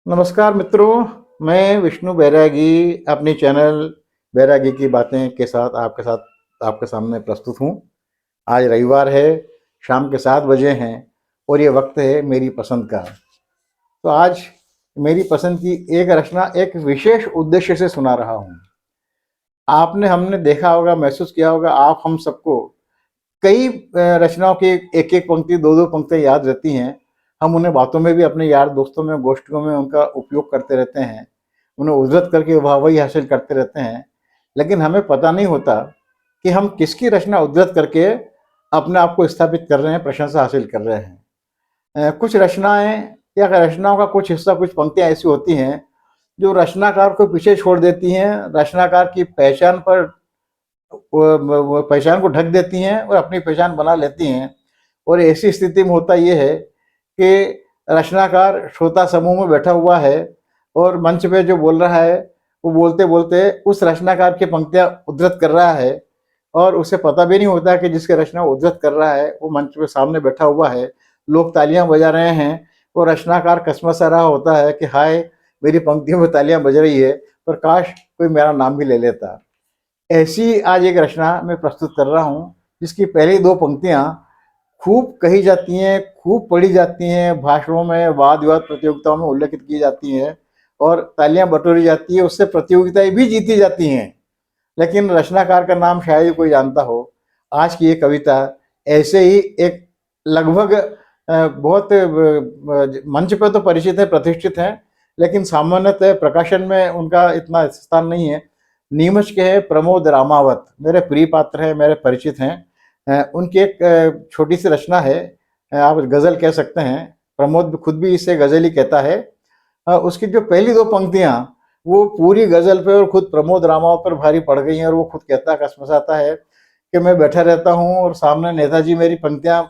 नमस्कार मित्रों, मैं विष्णु बैरागी अपनी चैनल बैरागी की बातें के साथ आपके सामने प्रस्तुत हूँ। आज रविवार है, शाम के 7 बजे हैं और ये वक्त है मेरी पसंद का। तो आज मेरी पसंद की एक रचना एक विशेष उद्देश्य से सुना रहा हूँ। हमने देखा होगा, महसूस किया होगा, आप हम सबको कई रचनाओं की एक एक पंक्ति, दो दो पंक्तियाँ याद रहती हैं। हम उन्हें बातों में भी, अपने यार दोस्तों में, गोष्ठियों में उनका उपयोग करते रहते हैं, उन्हें उद्धृत करके वाहवाही हासिल करते रहते हैं। लेकिन हमें पता नहीं होता कि हम किसकी रचना उद्धृत करके अपने आप को स्थापित कर रहे हैं, प्रशंसा हासिल कर रहे हैं। कुछ रचनाएं या रचनाओं का कुछ हिस्सा, कुछ पंक्तियां ऐसी होती हैं जो रचनाकार को पीछे छोड़ देती हैं, रचनाकार की पहचान पर वो पहचान को ढक देती हैं और अपनी पहचान बना लेती हैं। और ऐसी स्थिति में होता ये है कि रचनाकार श्रोता समूह में बैठा हुआ है और मंच पे जो बोल रहा है वो बोलते बोलते उस रचनाकार की पंक्तियां उद्धृत कर रहा है और उसे पता भी नहीं होता कि जिसके रचना उद्धृत कर रहा है वो मंच पे सामने बैठा हुआ है। लोग तालियां बजा रहे हैं और रचनाकार कसमसा रहा होता है कि हाय, मेरी पंक्तियों में तालियां बज रही है, पर काश कोई मेरा नाम भी ले लेता। ऐसी आज एक रचना मैं प्रस्तुत कर रहा हूँ जिसकी पहली दो पंक्तियाँ खूब कही जाती हैं, खूब पढ़ी जाती हैं, भाषणों में, वाद विवाद प्रतियोगिताओं में उल्लेखित की जाती हैं और तालियां बटोरी जाती है, उससे प्रतियोगिताएं भी जीती जाती हैं। लेकिन रचनाकार का नाम शायद ही कोई जानता हो। आज की ये कविता ऐसे ही एक लगभग बहुत मंच पर तो परिचित है, प्रतिष्ठित है, लेकिन सामान्यतः प्रकाशन में उनका इतना स्थान नहीं है। नीमच के हैं प्रमोद रामावत, मेरे प्रिय पात्र हैं, मेरे परिचित हैं। उनकी एक छोटी सी रचना है, आप गज़ल कह सकते हैं। प्रमोद खुद भी इसे गज़ल ही कहता है। उसकी जो पहली दो पंक्तियां वो पूरी गज़ल पे और खुद प्रमोद रामावत पर भारी पड़ गई हैं और वो खुद कहता, कसमसाता है कि मैं बैठा रहता हूँ और सामने नेताजी मेरी पंक्तियां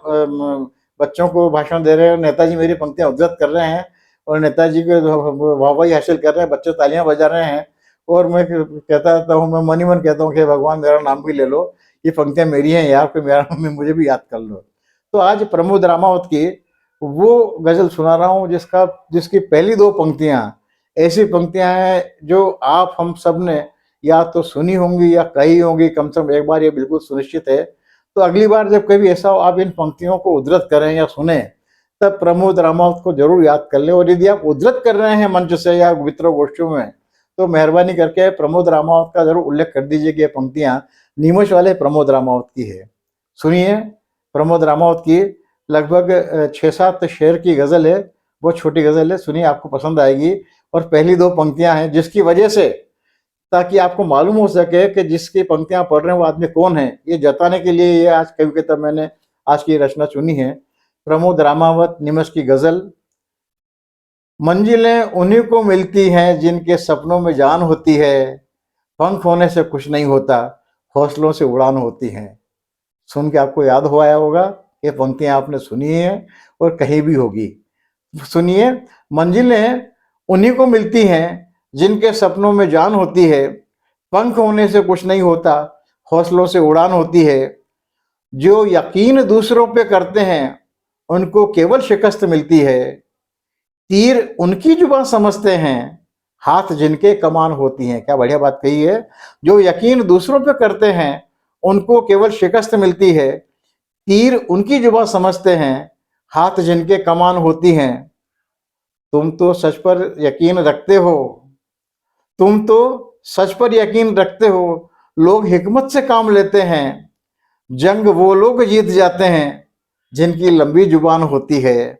बच्चों को भाषण दे रहे हैं और नेताजी मेरी पंक्तियां उद्धृत कर रहे हैं और नेताजी को वाहवाही हासिल कर रहे हैं, बच्चे तालियां बजा रहे हैं और मैं कहता रहता हूँ, मैं मन ही मन कहता हूँ कि भगवान मेरा नाम भी ले लो, ये पंक्तियां मेरी हैं यार, कोई मेरा नाम मुझे भी याद कर लो। तो आज प्रमोद रामावत की वो गजल सुना रहा हूँ जिसकी पहली दो पंक्तियां ऐसी पंक्तियां हैं जो आप हम सब ने या तो सुनी होंगी या कही होंगी, कम से कम एक बार, ये बिल्कुल सुनिश्चित है। तो अगली बार जब कभी ऐसा हो आप इन पंक्तियों को उद्धृत करें या सुने, तब प्रमोद रामावत को जरूर याद कर लें। और यदि आप उद्धृत कर रहे हैं मंच से या मित्रों गोष्ठियों में, तो मेहरबानी करके प्रमोद रामावत का जरूर उल्लेख कर दीजिए कि ये पंक्तियां नीमच वाले प्रमोद रामावत की है। सुनिए, प्रमोद रामावत की लगभग 6-7 शेर की गजल है, बहुत छोटी गजल है, सुनिए, आपको पसंद आएगी। और पहली दो पंक्तियां हैं जिसकी वजह से, ताकि आपको मालूम हो सके कि जिसकी पंक्तियां पढ़ रहे हैं वो आदमी कौन है, ये जताने के लिए ये आज कविता मैंने आज की रचना चुनी है। प्रमोद रामावत, नीमच की गजल। मंजिलें उन्हीं को मिलती हैं जिनके सपनों में जान होती है, पंख होने से कुछ नहीं होता, हौसलों से उड़ान होती है। सुन के आपको याद हो आया होगा, ये पंक्तियां आपने सुनी है और कहीं भी होगी। सुनिए, मंजिलें उन्हीं को मिलती हैं जिनके सपनों में जान होती है, पंख होने से कुछ नहीं होता, हौसलों से उड़ान होती है। जो यकीन दूसरों पे करते हैं उनको केवल शिकस्त मिलती है, तीर उनकी जुबान समझते हैं, हाथ जिनके कमान होती हैं। क्या बढ़िया बात कही है। जो यकीन दूसरों पे करते हैं उनको केवल शिकस्त मिलती है, तीर उनकी जुबान समझते हैं, हाथ जिनके कमान होती हैं। तुम तो सच पर यकीन रखते हो, तुम तो सच पर यकीन रखते हो, लोग हिकमत से काम लेते हैं, जंग वो लोग जीत जाते हैं जिनकी लंबी जुबान होती है।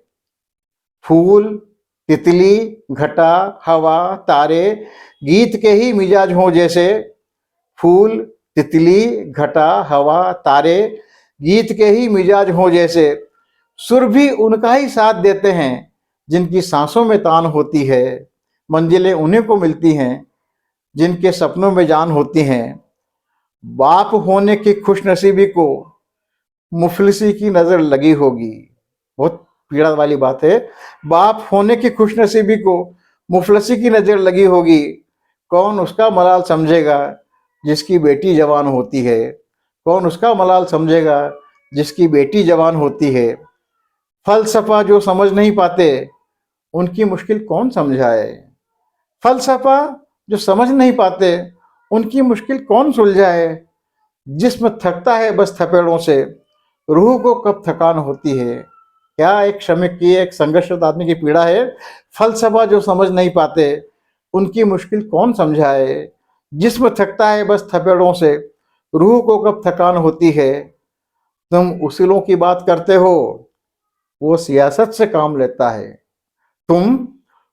फूल, तितली, घटा, हवा, तारे, गीत के ही मिजाज हों जैसे। फूल, तितली, घटा, हवा, तारे, गीत के ही मिजाज हों जैसे। सुर भी उनका ही साथ देते हैं जिनकी सांसों में तान होती है। मंजिलें उन्हीं को मिलती हैं जिनके सपनों में जान होती हैं। बाप होने की खुशनसीबी को मुफलिसी की नजर लगी होगी। बहुत पीड़ा वाली बात है। बाप होने की खुशनसीबी को मुफलिसी की नजर लगी होगी, कौन उसका मलाल समझेगा जिसकी बेटी जवान होती है। कौन उसका मलाल समझेगा जिसकी बेटी जवान होती है। फलसफा जो समझ नहीं पाते उनकी मुश्किल कौन समझाए। फलसफा जो समझ नहीं पाते, उनकी मुश्किल कौन सुलझाए। जिस्म थकता है बस थपेड़ों से, रूह को कब थकान होती है। क्या एक श्रमिक की, एक संघर्षरत आदमी की पीड़ा है। फलसफा जो समझ नहीं पाते, उनकी मुश्किल कौन समझाए। जिस्म थकता है बस थपेड़ों से, रूह को कब थकान होती है। तुम उसूलों की बात करते हो, वो सियासत से काम लेता है। तुम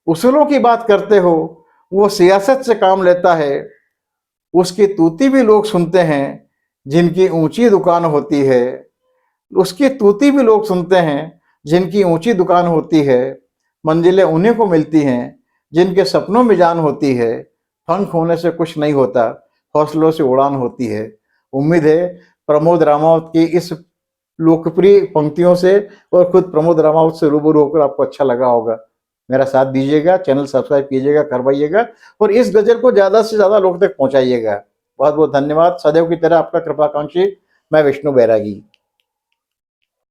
उसूलों की बात करते हो, वो सियासत से काम लेता है। उसकी तूती भी लोग सुनते हैं, जिनकी ऊंची दुकान होती है। उसकी तूती भी लोग सुनते हैं, जिनकी ऊंची दुकान होती है। मंजिलें उन्हीं को मिलती हैं, जिनके सपनों में जान होती है। पंख होने से कुछ नहीं होता, हौसलों से उड़ान होती है। उम्मीद है प्रमोद रामावत की इस लोकप्रिय पंक्तियों से और खुद प्रमोद रामावत से रूबरू होकर आपको अच्छा लगा होगा। मेरा साथ दीजिएगा, चैनल सब्सक्राइब कीजिएगा, करवाइएगा और इस गजल को ज़्यादा से ज़्यादा लोग तक पहुंचाइएगा। बहुत बहुत धन्यवाद। सदैव की तरह आपका कृपाकांक्षी, मैं विष्णु बैरागी।